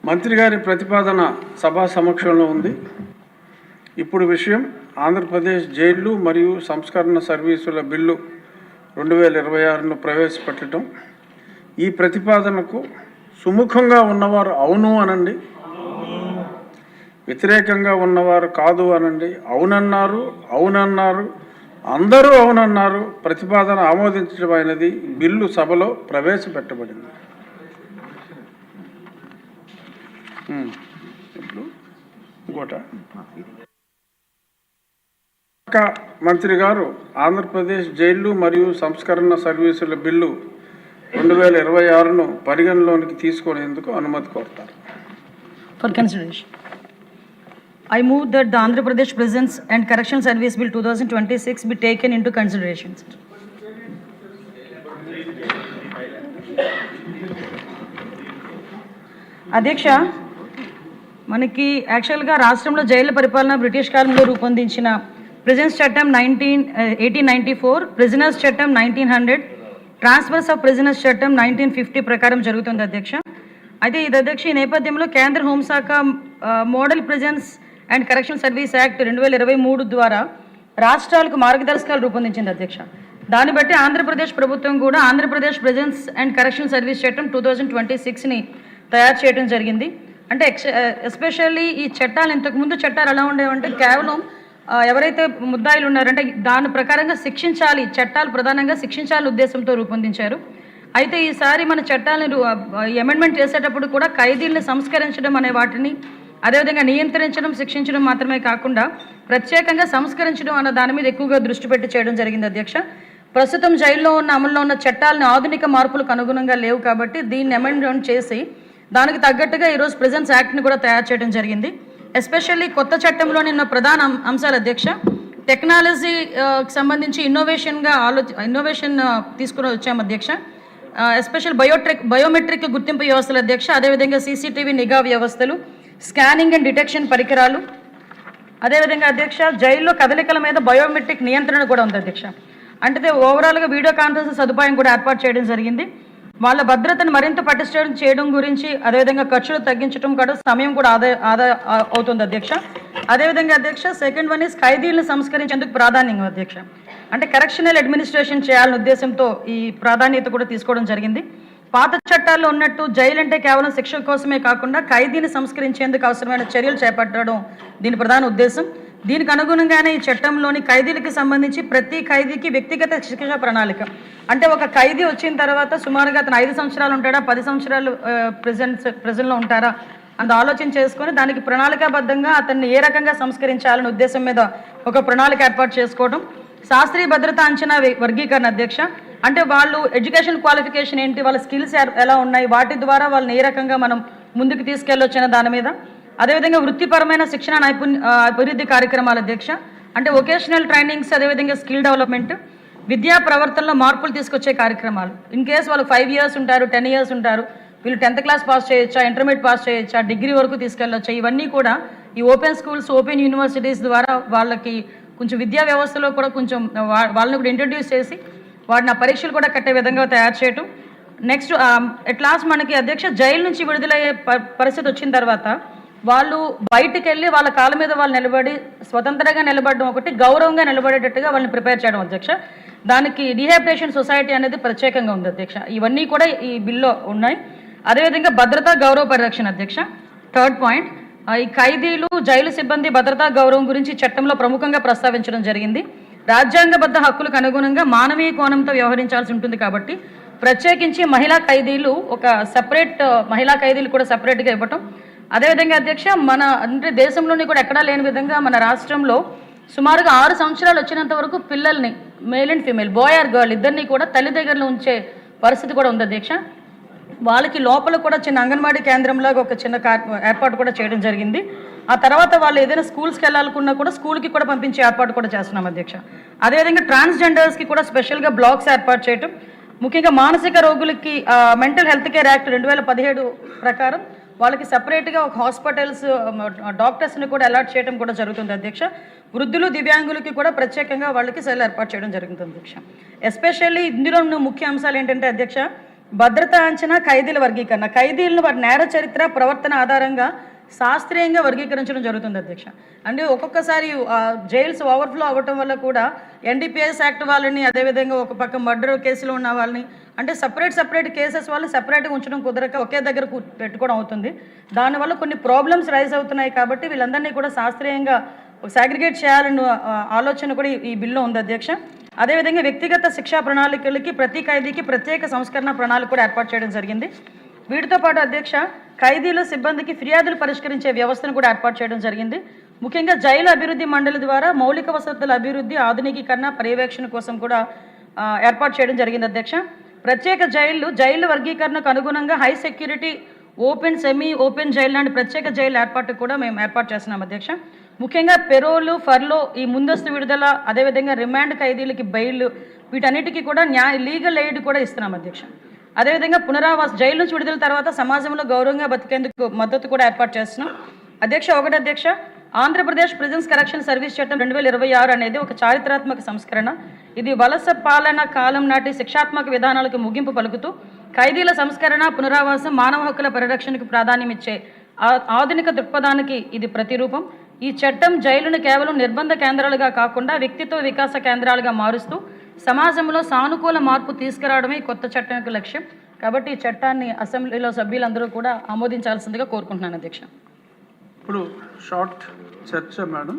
మంత్రి గారి ప్రతిపాదన సభా సమక్షంలో ఉంది. ఇప్పుడు విషయం ఆంధ్రప్రదేశ్ జైళ్లు మరియు సంస్కరణ సర్వీసుల బిల్లు 2026ను ప్రవేశపెట్టడం. ఈ ప్రతిపాదనకు సుముఖంగా ఉన్నవారు అవును అనండి, వ్యతిరేకంగా ఉన్నవారు కాదు అనండి. అవునన్నారు, అవునన్నారు, అందరూ అవునన్నారు. ప్రతిపాదన ఆమోదించడమైనది. బిల్లు సభలో ప్రవేశపెట్టబడింది. ఇంకోట మంత్రి గారు ఆంధ్రప్రదేశ్ జైళ్లు మరియు సంస్కరణ సర్వీసుల బిల్లు 2026ను పరిగణలోనికి తీసుకునేందుకు అనుమతి కోరుతారు. For consideration, I move that the Andhra Pradesh Prisons and Correctional Service Bill 2026 be taken into consideration. అధ్యక్ష, మనకి యాక్చువల్గా రాష్ట్రంలో జైళ్ల పరిపాలన బ్రిటిష్ కాలంలో రూపొందించిన ప్రిజన్స్ చట్టం 1894, ప్రిజనర్స్ చట్టం 1900, ట్రాన్స్ఫర్స్ ఆఫ్ ప్రిజనర్స్ చట్టం 1950 ప్రకారం జరుగుతుంది అధ్యక్ష. అయితే ఇది అధ్యక్ష ఈ నేపథ్యంలో కేంద్ర హోంశాఖ model prisons and correction service act 2023 ద్వారా రాష్ట్రాలకు మార్గదర్శకాలు రూపొందించింది అధ్యక్ష. దాన్ని బట్టి ఆంధ్రప్రదేశ్ ప్రభుత్వం కూడా Andhra Pradesh prisons and correction service చట్టం 2026ని తయారు చేయడం జరిగింది. అంటే ఎస్పెషల్లీ ఈ చట్టాలు ఇంతకుముందు చట్టాలు ఎలా ఉండేవంటే కేవలం ఎవరైతే ముద్దాయిలు ఉన్నారంటే దాని ప్రకారంగా శిక్షించాలి, చట్టాలు ప్రధానంగా శిక్షించాలి ఉద్దేశంతో రూపొందించారు. అయితే ఈసారి మన చట్టాలను అమెండ్మెంట్ చేసేటప్పుడు కూడా ఖైదీలను సంస్కరించడం అనే వాటిని, అదేవిధంగా నియంత్రించడం, శిక్షించడం మాత్రమే కాకుండా ప్రత్యేకంగా సంస్కరించడం అన్న దాని మీద ఎక్కువగా దృష్టి పెట్టి చేయడం జరిగింది అధ్యక్ష. ప్రస్తుతం జైల్లో ఉన్న అమల్లో ఉన్న చట్టాలను ఆధునిక మార్పులకు అనుగుణంగా లేవు కాబట్టి దీన్ని అమెండ్మెంట్ చేసి దానికి తగ్గట్టుగా ఈరోజు ప్రిజన్స్ యాక్ట్ని కూడా తయారు చేయడం జరిగింది. ఎస్పెషల్లీ కొత్త చట్టంలోని ఉన్న ప్రధాన అంశాలు అధ్యక్ష, టెక్నాలజీకి సంబంధించి ఇన్నోవేషన్ తీసుకుని వచ్చాము అధ్యక్ష. ఎస్పెషల్ బయోమెట్రిక్ గుర్తింపు వ్యవస్థలు అధ్యక్ష, అదేవిధంగా సీసీటీవీ నిఘా వ్యవస్థలు, స్కానింగ్ అండ్ డిటెక్షన్ పరికరాలు, అదేవిధంగా అధ్యక్ష జైల్లో కదలికల మీద బయోమెట్రిక్ నియంత్రణ కూడా ఉంది అధ్యక్ష. అంటే ఓవరాల్గా వీడియో కాన్ఫరెన్స్ సదుపాయం కూడా ఏర్పాటు చేయడం జరిగింది. వాళ్ళ భద్రతను మరింత పటిష్టం చేయడం గురించి, అదేవిధంగా ఖర్చులు తగ్గించడం కూడా, సమయం కూడా ఆదా అవుతుంది అధ్యక్ష. అదేవిధంగా అధ్యక్ష సెకండ్ వన్ ఈస్ ఖైదీలను సంస్కరించేందుకు ప్రాధాన్యం అధ్యక్ష. అంటే కరెక్షనల్ అడ్మినిస్ట్రేషన్ చేయాలనే ఉద్దేశంతో ఈ ప్రాధాన్యత కూడా తీసుకోవడం జరిగింది. పాత చట్టాల్లో ఉన్నట్టు జైలు అంటే కేవలం శిక్ష కోసమే కాకుండా ఖైదీని సంస్కరించేందుకు అవసరమైన చర్యలు చేపట్టడం దీని ప్రధాన ఉద్దేశం. దీనికి అనుగుణంగానే ఈ చట్టంలోని ఖైదీలకు సంబంధించి ప్రతి ఖైదీకి వ్యక్తిగత శిక్ష ప్రణాళిక, అంటే ఒక ఖైదీ వచ్చిన తర్వాత సుమారుగా అతను 5 సంవత్సరాలు ఉంటాడా, 10 సంవత్సరాలు ప్రిజన్లో ఉంటారా అంత ఆలోచన చేసుకొని దానికి ప్రణాళికాబద్ధంగా అతన్ని ఏ రకంగా సంస్కరించాలనే ఉద్దేశం మీద ఒక ప్రణాళిక ఏర్పాటు చేసుకోవడం. శాస్త్రీయ భద్రత అంచనా వర్గీకరణ అధ్యక్ష, అంటే వాళ్ళు ఎడ్యుకేషన్ క్వాలిఫికేషన్ ఏంటి, వాళ్ళ స్కిల్స్ ఎలా ఉన్నాయి, వాటి ద్వారా వాళ్ళని ఏ రకంగా మనం ముందుకు తీసుకెళ్ళొచ్చిన దాని మీద. అదేవిధంగా వృత్తిపరమైన శిక్షణ అభివృద్ధి కార్యక్రమాలు అధ్యక్ష, అంటే వొకేషనల్ ట్రైనింగ్స్, అదేవిధంగా స్కిల్ డెవలప్మెంట్, విద్యా ప్రవర్తనలో మార్పులు తీసుకొచ్చే కార్యక్రమాలు. ఇన్ కేసు వాళ్ళు 5 years ఉంటారు, 10 years ఉంటారు, వీళ్ళు 10th class పాస్ చేయొచ్చా, ఇంటర్మీడియట్ పాస్ చేయొచ్చా, డిగ్రీ వరకు తీసుకెళ్ళొచ్చా, ఇవన్నీ కూడా ఈ ఓపెన్ స్కూల్స్, ఓపెన్ యూనివర్సిటీస్ ద్వారా వాళ్ళకి కొంచెం విద్యా వ్యవస్థలో కూడా కొంచెం వాళ్ళని కూడా ఇంట్రడ్యూస్ చేసి వాటిని ఆ పరీక్షలు కూడా కట్టే విధంగా తయారు చేయటం. నెక్స్ట్ ఎట్ లాస్ట్ మనకి అధ్యక్ష జైలు నుంచి విడుదలయ్యే పరిస్థితి వచ్చిన తర్వాత వాళ్ళు బయటికి వెళ్ళి వాళ్ళ కాళ్ళ మీద వాళ్ళు నిలబడి స్వతంత్రంగా నిలబడడం ఒకటి, గౌరవంగా నిలబడేటట్టుగా వాళ్ళని ప్రిపేర్ చేయడం అధ్యక్ష. దానికి రీహాబిలిటేషన్ సొసైటీ అనేది ప్రత్యేకంగా ఉంది అధ్యక్ష. ఇవన్నీ కూడా ఈ బిల్లో ఉన్నాయి. అదేవిధంగా భద్రతా గౌరవ పరిరక్షణ అధ్యక్ష. థర్డ్ పాయింట్, ఈ ఖైదీలు, జైలు సిబ్బంది భద్రతా గౌరవం గురించి చట్టంలో ప్రముఖంగా ప్రస్తావించడం జరిగింది. రాజ్యాంగబద్ధ హక్కులకు అనుగుణంగా మానవీయ కోణంతో వ్యవహరించాల్సి ఉంటుంది కాబట్టి ప్రత్యేకించి మహిళా ఖైదీలు ఒక సెపరేట్ మహిళా ఖైదీలు కూడా సెపరేట్గా ఇవ్వటం. అదేవిధంగా అధ్యక్ష మన అంటే దేశంలోని కూడా ఎక్కడా లేని విధంగా మన రాష్ట్రంలో సుమారుగా 6 సంవత్సరాలు వచ్చినంత వరకు పిల్లల్ని male and female, boy or girl ఇద్దరిని కూడా తల్లి దగ్గరలో ఉంచే పరిస్థితి కూడా ఉంది అధ్యక్ష. వాళ్ళకి లోపల కూడా చిన్న అంగన్వాడీ కేంద్రంలాగా ఒక చిన్న ఏర్పాటు కూడా చేయడం జరిగింది. ఆ తర్వాత వాళ్ళు ఏదైనా స్కూల్స్కి వెళ్ళాలనుకున్నా కూడా స్కూల్కి కూడా పంపించే ఏర్పాటు కూడా చేస్తున్నాం అధ్యక్ష. అదేవిధంగా ట్రాన్స్జెండర్స్కి కూడా స్పెషల్గా బ్లాక్స్ ఏర్పాటు చేయటం, ముఖ్యంగా మానసిక రోగులకి మెంటల్ హెల్త్ కేర్ యాక్ట్ 2017 ప్రకారం వాళ్ళకి సెపరేట్గా ఒక హాస్పిటల్స్, డాక్టర్స్ని కూడా అలాట్ చేయడం కూడా జరుగుతుంది అధ్యక్ష. వృద్ధులు, దివ్యాంగులకి కూడా ప్రత్యేకంగా వాళ్ళకి సెల్ ఏర్పాటు చేయడం జరుగుతుంది అధ్యక్ష. ఎస్పెషల్లీ ఇందులో ఉన్న ముఖ్య అంశాలు ఏంటంటే అధ్యక్ష భద్రతా అంచనా, ఖైదీల వర్గీకరణ. ఖైదీలను వారి నేర చరిత్ర, ప్రవర్తన ఆధారంగా శాస్త్రీయంగా వర్గీకరించడం జరుగుతుంది అధ్యక్ష. అంటే ఒక్కొక్కసారి జైల్స్ ఓవర్ఫ్లో అవ్వటం వల్ల కూడా ఎన్డీపీఎస్ యాక్ట్ వాళ్ళని, అదేవిధంగా ఒక పక్క మర్డర్ కేసులో ఉన్న వాళ్ళని, అంటే సపరేట్ కేసెస్ వాళ్ళని సపరేట్గా ఉంచడం కుదరక ఒకే దగ్గర పెట్టుకోవడం అవుతుంది. దానివల్ల కొన్ని ప్రాబ్లమ్స్ రైజ్ అవుతున్నాయి. కాబట్టి వీళ్ళందరినీ కూడా శాస్త్రీయంగా సాగ్రిగేట్ చేయాలన్న ఆలోచన కూడా ఈ బిల్లో ఉంది అధ్యక్ష. అదేవిధంగా వ్యక్తిగత శిక్షా ప్రణాళికలకి ప్రతి ఖైదీకి ప్రత్యేక సంస్కరణ ప్రణాళిక కూడా ఏర్పాటు చేయడం జరిగింది. వీటితో పాటు అధ్యక్ష, ఖైదీలు సిబ్బందికి ఫిర్యాదులు పరిష్కరించే వ్యవస్థను కూడా ఏర్పాటు చేయడం జరిగింది. ముఖ్యంగా జైలు అభివృద్ధి మండలి ద్వారా మౌలిక వసతుల అభివృద్ధి, ఆధునికీకరణ, పర్యవేక్షణ కోసం కూడా ఏర్పాటు చేయడం జరిగింది అధ్యక్ష. ప్రత్యేక జైలు వర్గీకరణకు అనుగుణంగా high security, open, semi open jail లాంటి ప్రత్యేక జైలు ఏర్పాటు కూడా మేము ఏర్పాటు చేస్తున్నాం అధ్యక్ష. ముఖ్యంగా పెరోలు, ఫర్లో, ఈ ముందస్తు విడుదల, అదేవిధంగా రిమాండ్ ఖైదీలకి బెయిల్, వీటన్నిటికీ కూడా లీగల్ ఎయిడ్ కూడా ఇస్తున్నాం అధ్యక్ష. అదేవిధంగా జైలు నుంచి విడుదల తర్వాత సమాజంలో గౌరవంగా బతికేందుకు మద్దతు కూడా ఏర్పాటు చేస్తున్నాం అధ్యక్ష. అధ్యక్ష, ఆంధ్రప్రదేశ్ ప్రిజన్స్ కరెక్షన్ సర్వీస్ చట్టం 2026 అనేది ఒక చారిత్రాత్మక సంస్కరణ. ఇది వలస పాలన కాలం నాటి శిక్షాత్మక విధానాలకు ముగింపు పలుకుతూ ఖైదీల సంస్కరణ, పునరావాసం, మానవ హక్కుల పరిరక్షణకు ప్రాధాన్యం ఇచ్చే ఆధునిక దృక్పథానికి ఇది ప్రతిరూపం. ఈ చట్టం జైలును కేవలం నిర్బంధ కేంద్రాలుగా కాకుండా వ్యక్తిత్వ వికాస కేంద్రాలుగా మారుస్తూ సమాజంలో సానుకూల మార్పు తీసుకురావడమే కొత్త చట్టం యొక్క లక్ష్యం. కాబట్టి ఈ చట్టాన్ని అసెంబ్లీలో సభ్యులందరూ కూడా ఆమోదించాల్సిందిగా కోరుకుంటున్నాను అధ్యక్ష. ఇప్పుడు షార్ట్ చర్చ మేడం.